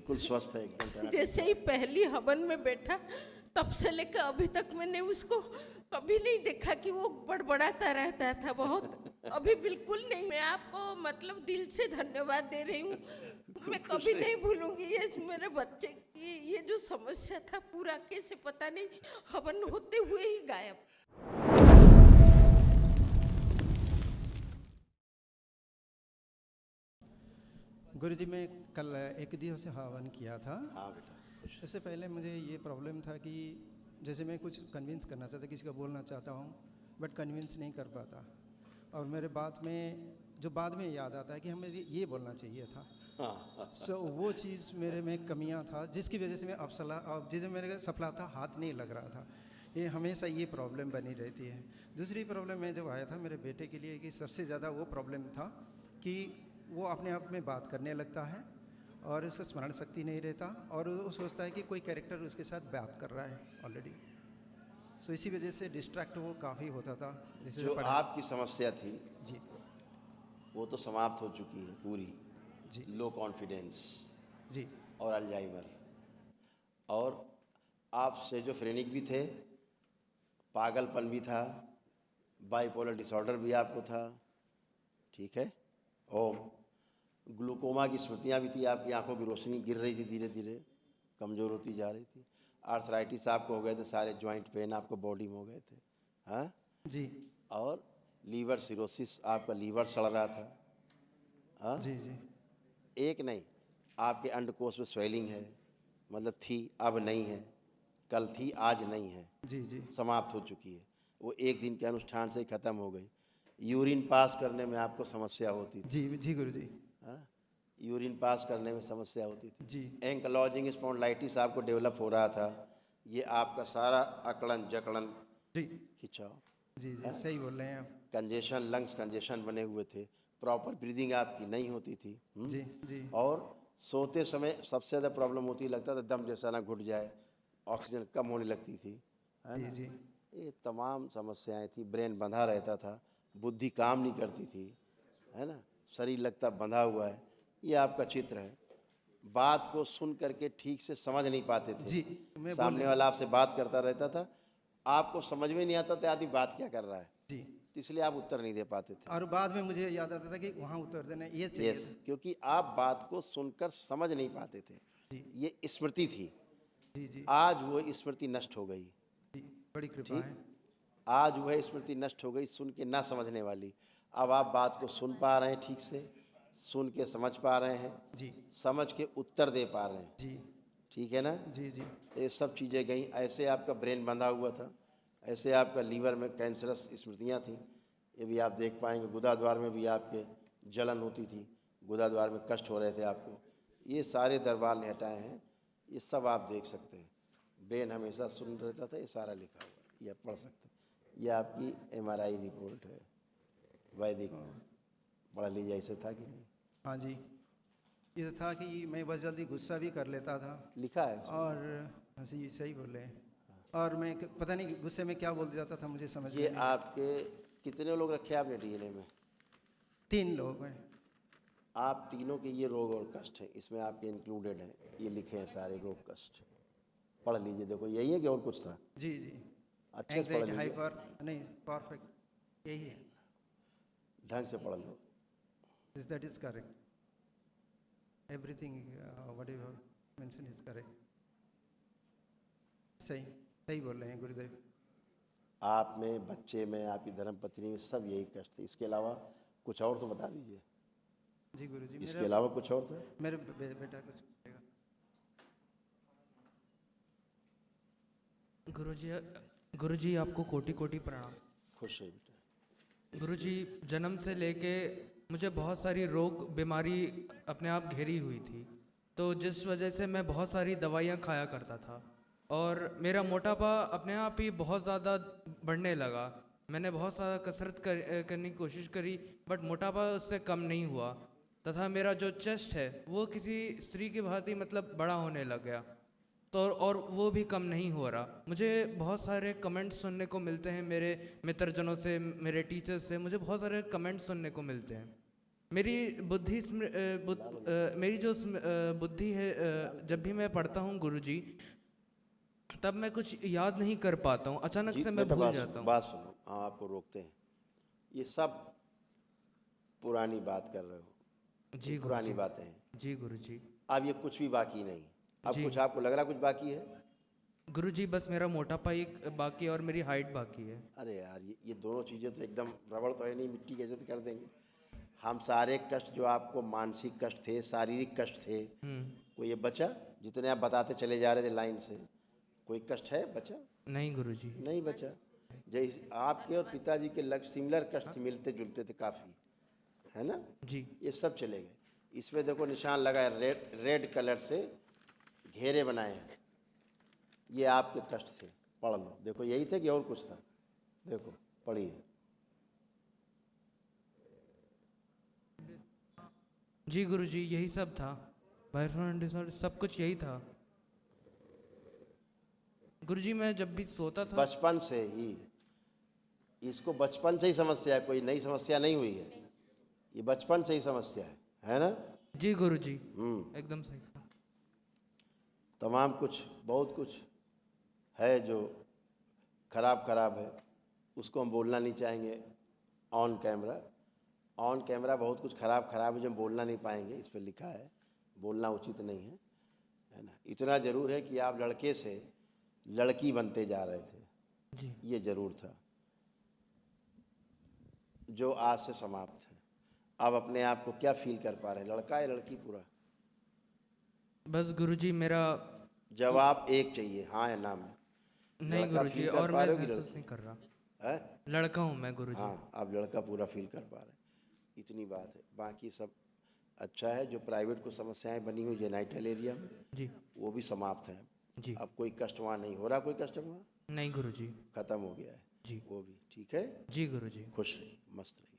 बिल्कुल स्वस्थ है एकदम टनाटन। जैसे ही पहली हवन में बैठा तब से लेकर अभी तक मैंने उसको कभी नहीं देखा कि वो बड़बड़ाता रहता था बहुत। अभी बिल्कुल नहीं। मैं आपको मतलब दिल से धन्यवाद दे रही हूँ। मैं कभी नहीं भूलूंगी ये मेरे बच्चे की ये जो समस्या था पूरा कैसे पता नहीं हवन होते हुए ही गायब। गुरुजी, मैं कल एक दिवस से हवन किया था। हाँ बेटा, खुश है। इससे पहले मुझे ये प्रॉब्लम था कि जैसे मैं कुछ कन्विंस करना चाहता, किसी का बोलना चाहता हूँ बट कन्विंस नहीं कर पाता, और मेरे बाद में याद आता है कि हमें ये बोलना चाहिए था। सो वो चीज़ मेरे में कमियां था, जिसकी वजह से मैं अब जिसे मेरे सफलता हाथ नहीं लग रहा था। ये हमेशा ये प्रॉब्लम बनी रहती है। दूसरी प्रॉब्लम में जब आया था मेरे बेटे के लिए कि सबसे ज़्यादा वो प्रॉब्लम था कि वो अपने आप में बात करने लगता है और उसका स्मरण शक्ति नहीं रहता, और वो सोचता है कि कोई कैरेक्टर उसके साथ बात कर रहा है ऑलरेडी। सो इसी वजह से डिस्ट्रैक्ट वो काफ़ी होता था। जैसे जो आपकी समस्या थी जी वो तो समाप्त हो चुकी है पूरी। जी लो कॉन्फिडेंस जी और अल्जाइमर, और आप सेजोफ्रेनिक भी थे, पागलपन भी था, बाइपोलर डिसऑर्डर भी आपको था, ठीक है, और ग्लूकोमा की स्मृतियाँ भी थी, आपकी आंखों की रोशनी गिर रही थी, धीरे धीरे कमज़ोर होती जा रही थी, आर्थराइटिस आपको हो गए थे, सारे जॉइंट पेन आपको बॉडी में हो गए थे, हाँ जी और लीवर सिरोसिस, आपका लीवर सड़ रहा था, हाँ जी जी एक नहीं, आपके अंडकोश में स्वेलिंग है, मतलब थी अब नहीं है, कल थी आज नहीं है, जी जी समाप्त हो चुकी है, वो एक दिन के अनुष्ठान से ही खत्म हो गई। यूरिन पास करने में आपको समस्या होती थी, जी जी गुरुजी हाँ यूरिन पास करने में समस्या होती थी, जी एंकलॉजिंग स्पॉन्डिलाइटिस आपको डेवलप हो रहा था, ये आपका सारा अकड़न जकड़न जी खिंचाव, जी जी सही बोल रहे हैं आप। कंजेशन, लंग्स कंजेशन बने हुए थे, प्रॉपर ब्रीदिंग आपकी नहीं होती थी, जी जी और सोते समय सबसे ज़्यादा प्रॉब्लम होती, लगता था दम जैसा ना घुट जाए, ऑक्सीजन कम होने लगती थी, है जी ना। जी ये तमाम समस्याएं थी, ब्रेन बंधा रहता था, बुद्धि काम नहीं करती थी, है ना, शरीर लगता बंधा हुआ है। ये आपका चित्र है। बात को सुन करके ठीक से समझ नहीं पाते थे, जी मैं सामने वाला आपसे बात करता रहता था, आपको समझ में नहीं आता था आदमी बात क्या कर रहा है, जी तो इसलिए आप उत्तर नहीं दे पाते थे। और बाद में मुझे याद आता था कि वहाँ उतर देना ये चाहिए यस, क्योंकि आप बात को सुनकर समझ नहीं पाते थे, जी ये स्मृति थी। जी जी आज वो स्मृति नष्ट हो गई, जी बड़ी कृपा ठीक, है। आज वह स्मृति नष्ट हो गई, सुन के ना समझने वाली। अब आप बात को सुन पा रहे हैं, ठीक से सुन के समझ पा रहे हैं, जी समझ के उत्तर दे पा रहे हैं, जी ठीक है ना। जी जी तो ये सब चीज़ें गई, ऐसे आपका ब्रेन बंधा हुआ था, ऐसे आपका लीवर में कैंसरस स्मृतियाँ थीं, ये भी आप देख पाएंगे। गुदाद्वार में भी आपके जलन होती थी, गुदाद्वार में कष्ट हो रहे थे आपको, ये सारे दरबार ने हटाए हैं, ये सब आप देख सकते हैं। ब्रेन हमेशा सुन रहता था, ये सारा लिखा हुआ है, ये आप पढ़ सकते हैं। ये आपकी MRI रिपोर्ट है, वैदिक, पढ़ लीजिए, ऐसे था कि नहीं, हाँ जी। ये था कि मैं बस जल्दी गुस्सा भी कर लेता था, लिखा है उसमें। और हंसी सही बोले हैं, और मैं पता नहीं गुस्से में क्या बोल जाता था, मुझे समझ ये में नहीं। आपके कितने लोग रखे आपने DNA में? 3 लोग हैं। आप तीनों के ये रोग और कष्ट हैं, इसमें आपके इंक्लूडेड हैं, ये लिखे हैं सारे रोग कष्ट, पढ़ लीजिए। देखो यही है कि और कुछ था? जी जी अच्छे से पढ़ एंग्जाइटी लीजिए, हाइपर नहीं परफेक्ट यही है। ढंग से पढ़ लो। That is correct, everything what you mention is correct. सही सही बोल रहे हैं गुरुदेव। आप में, बच्चे में, आपकी धर्मपत्नी में, सब यही कष्ट थे। इसके अलावा कुछ और तो बता दीजिए। जी गुरुजी, इसके अलावा कुछ और था? मेरे बेटा कुछ कहेगा। गुरुजी आपको कोटि कोटि प्रणाम। खुश है बेटा। गुरुजी, जन्म से लेके मुझे बहुत सारी रोग बीमारी अपने आप घेरी हुई थी, तो जिस वजह से मैं बहुत सारी दवाइयाँ खाया करता था, और मेरा मोटापा अपने आप ही बहुत ज़्यादा बढ़ने लगा। मैंने बहुत सारा कसरत करने की कोशिश करी, बट मोटापा उससे कम नहीं हुआ, तथा मेरा जो चेस्ट है वो किसी स्त्री की भांति मतलब बड़ा होने लग गया, तो और वो भी कम नहीं हो रहा। मुझे बहुत सारे कमेंट्स सुनने को मिलते हैं मेरे मित्रजनों से, मेरे टीचर्स से, मुझे बहुत सारे कमेंट्स सुनने को मिलते हैं। मेरी मेरी जो बुद्धि है, जब भी मैं पढ़ता हूँ गुरुजी, तब मैं कुछ याद नहीं कर पाता हूँ, अचानक से मैं बेटा भूल जाता हूँ। बात सुनो, हाँ आपको रोकते हैं। ये सब पुरानी बात कर रहे हो, जी ये पुरानी गुरुजी। बातें हैं। जी गुरुजी। अब ये कुछ भी बाकी नहीं। अब जी। कुछ आपको लग रहा कुछ बाकी है? गुरुजी बस मेरा मोटापा ही बाकी है और मेरी हाइट बाकी है। अरे यार, ये दोनों चीज़ें तो एकदम रबड़ तो है नहीं, मिट्टी कैसे तो कर देंगे। हम सारे कष्ट जो आपको मानसिक कष्ट थे, शारीरिक कष्ट थे, कोई ये बचा? जितने आप बताते चले जा रहे थे लाइन से, कोई कष्ट है बचा? नहीं गुरुजी। नहीं बचा। जैसे आपके और पिताजी के लक्ष्य सिमिलर कष्ट मिलते जुलते थे काफ़ी, है ना? जी। ये सब चले गए। इसमें देखो निशान लगा है, रेड कलर से घेरे बनाए हैं। ये आपके कष्ट थे, पढ़ लो। देखो यही थे कि और कुछ था? देखो पढ़िए। जी गुरुजी, यही सब था। बायरन डिसऑर्डर सब कुछ यही था। गुरुजी मैं जब भी सोता था, बचपन से ही इसको, बचपन से ही समस्या है, कोई नई समस्या नहीं हुई है। ये बचपन से ही समस्या है ना? जी गुरुजी, एकदम सही कहा। तमाम कुछ, बहुत कुछ है जो खराब खराब है, उसको हम बोलना नहीं चाहेंगे ऑन कैमरा। ऑन कैमरा बहुत कुछ खराब खराब है जो हम बोलना नहीं पाएंगे, इस पर लिखा है, बोलना उचित नहीं है ना? इतना ज़रूर है कि आप लड़के से लड़की बनते जा रहे थे, जी। ये ज़रूर था, जो आज से समाप्त है। अब अपने आप को क्या फील कर पा रहे हैं, लड़का या लड़की पूरा? बस गुरुजी मेरा जवाब एक चाहिए, हाँ या ना में। नहीं लड़का गुरुजी, फील कर और पा मैं रहे हो कि महसूस लड़की? नहीं कर रहा। है? लड़का हूँ मैं गुरुजी। हाँ, आप लड़का पूरा फील कर पा रहे हैं, इतनी बात है। बाकी सब अच्छा है। जो प्राइवेट को समस्याएं बनी हुई जेनाइटल एरिया में, जी। वो भी समाप्त हैं। जी। अब कोई कष्ट वहाँ नहीं हो रहा, कोई कष्ट वहाँ नहीं गुरुजी। खत्म हो गया है, जी। वो भी ठीक है। जी गुरुजी। खुश रहिए, मस्त रहिए।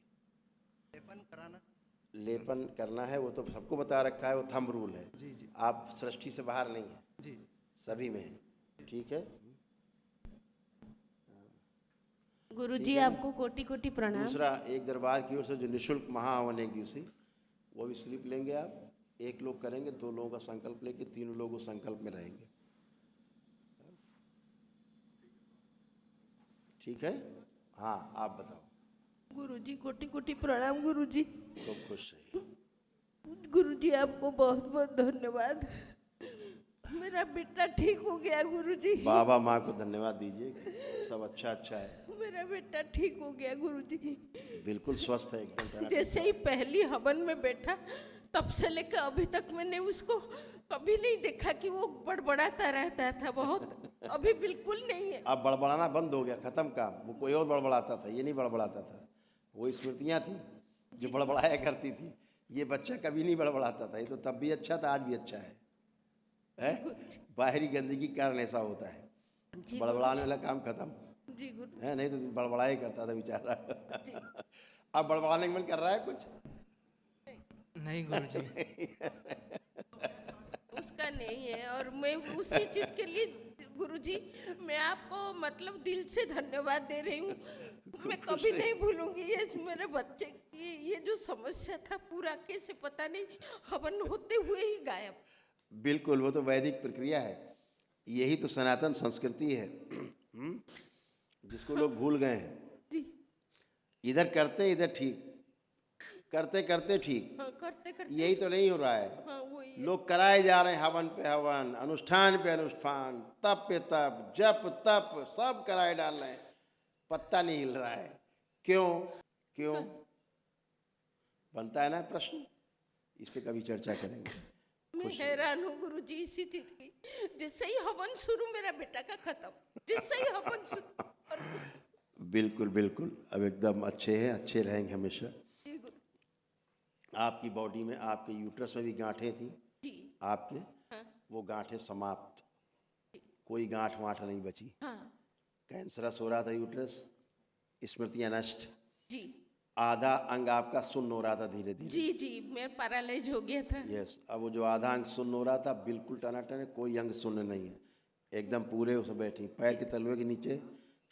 लेपन करना है वो तो सबको बता रखा है, वो थंब रूल है। जी जी आप सृष्टि से बाहर नहीं है, जी। सभी में है, ठीक है। गुरुजी ठीक है ना? आपको कोटि कोटि प्रणाम। दूसरा, एक दरबार की ओर से जो निःशुल्क महाहवन एक दिवसीय, वो भी स्लिप लेंगे आप। एक लोग करेंगे, 2 लोगों का संकल्प लेके 3 लोग उस संकल्प में रहेंगे, ठीक है? हाँ आप बताओ। गुरुजी कोटि कोटि प्रणाम गुरुजी। खूब खुश रहिए। गुरुजी आपको बहुत बहुत धन्यवाद। मेरा बेटा ठीक हो गया गुरुजी। बाबा माँ को धन्यवाद दीजिए, सब अच्छा अच्छा है, मेरा बेटा ठीक हो गया गुरुजी। बिल्कुल स्वस्थ है एकदम टनाटन। जैसे ही पहली हवन में बैठा, तब से लेकर अभी तक मैंने उसको कभी नहीं देखा कि वो बड़बड़ाता रहता था बहुत। अभी बिल्कुल नहीं है। अब बड़बड़ाना बंद हो गया, खत्म काम। वो कोई और बड़बड़ाता था, ये नहीं बड़बड़ाता था। वो स्मृतियाँ थी जो बड़बड़ाया करती थी। ये बच्चा कभी नहीं बड़बड़ाता था। ये तो तब भी अच्छा था, आज भी अच्छा है? बाहरी गंदगी के कारण ऐसा होता है, जी बड़बड़ाने वाला काम खत्म जी गुरु है। नहीं तो बड़बड़ा ही करता था बेचारा। अब बड़बड़ाने का मन कर रहा है कुछ? नहीं गुरुजी। उसका नहीं है। और मैं उसी चीज के लिए गुरुजी, मैं आपको मतलब दिल से धन्यवाद दे रही हूँ। मैं कभी नहीं भूलूंगी ये मेरे बच्चे की ये जो समस्या था, पूरा कैसे पता नहीं हवन होते हुए ही गायब। बिल्कुल, वो तो वैदिक प्रक्रिया है, यही तो सनातन संस्कृति है, जिसको लोग भूल गए हैं। जी इधर करते इधर ठीक, करते करते ठीक, हाँ, करते करते यही तो नहीं हो रहा है। हाँ वही है। लोग कराए जा रहे हैं हवन पे हवन, अनुष्ठान पे अनुष्ठान, तप पे तप, जप तप, सब कराए डाल रहे हैं, पत्ता नहीं हिल रहा है। क्यों? क्यों बनता है ना प्रश्न, इस पे कभी चर्चा करेंगे। मैं हैरान हूँ गुरुजी इसी चीज की। जिससे ही हवन शुरू, मेरा बेटा का खत्म। जिससे ही हवन शुरू और बिल्कुल बिल्कुल, अब एकदम अच्छे हैं, अच्छे रहेंगे हमेशा। जी गुरु आपकी बॉडी में, आपके यूट्रस में भी गांठें थी जी। आपके, हाँ वो गांठें समाप्त, कोई गांठ वाठ नहीं बची। हाँ कैंसरस हो रहा था यूट्रस, स्मृतियाँ नष्ट, जी आधा अंग आपका सुन्न हो रहा था धीरे धीरे। जी जी मैं पैरालाइज हो गया था। यस, अब वो जो आधा अंग सुन्न हो रहा था बिल्कुल टनाटन है, कोई अंग सुन्न नहीं है, एकदम पूरे उस बैठी। पैर के तलवे के नीचे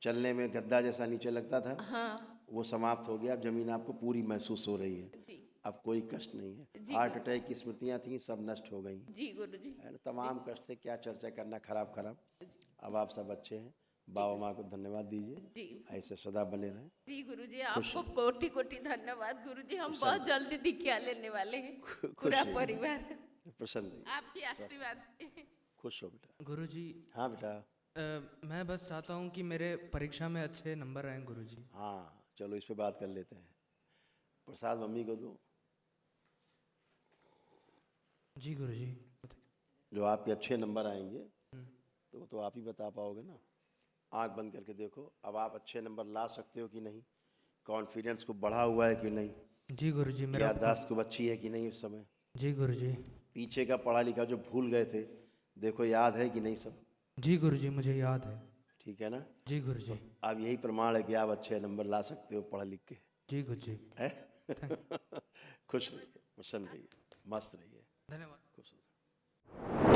चलने में गद्दा जैसा नीचे लगता था, हाँ वो समाप्त हो गया। अब जमीन आपको पूरी महसूस हो रही है। जी अब कोई कष्ट नहीं है। जी, हार्ट अटैक की स्मृतियाँ थी, सब नष्ट हो गई, जी गुरुजी। है ना। तमाम कष्ट से क्या चर्चा करना, खराब खराब। अब आप सब अच्छे हैं, बाबा माँ को धन्यवाद दीजिए, जी ऐसे सदा बने रहें। जी गुरुजी, खुश आपको कोटि कोटि धन्यवाद गुरुजी। हम बहुत जल्दी दिखा लेने वाले हैं, पूरा रहिए। परिवार। प्रसन्न रहिए, आपकी आशीर्वाद से। खुश हो बेटा। गुरुजी, हाँ बेटा, मैं बस चाहता हूँ कि मेरे परीक्षा में अच्छे नंबर आएं गुरुजी। हाँ चलो इस पे बात कर लेते हैं। प्रसाद मम्मी को दो। जी गुरुजी। जो आपके अच्छे नंबर आएंगे तो वो तो आप ही बता पाओगे ना। आंख बंद करके देखो, अब आप अच्छे नंबर ला सकते हो कि नहीं, कॉन्फिडेंस को बढ़ा हुआ है कि नहीं, जी गुरुजी, मेरा याददाश्त खूब अच्छी है कि नहीं इस समय, जी गुरुजी। पीछे का पढ़ा लिखा जो भूल गए थे देखो याद है कि नहीं सब, जी गुरुजी, मुझे याद है। ठीक है ना। जी गुरुजी। अब यही प्रमाण है कि आप अच्छे नंबर ला सकते हो पढ़ लिख के, जी गुरुजी। है। खुश रहिए, प्रसन्न रहिए, मस्त रहिए, धन्यवाद। खुश रहिए।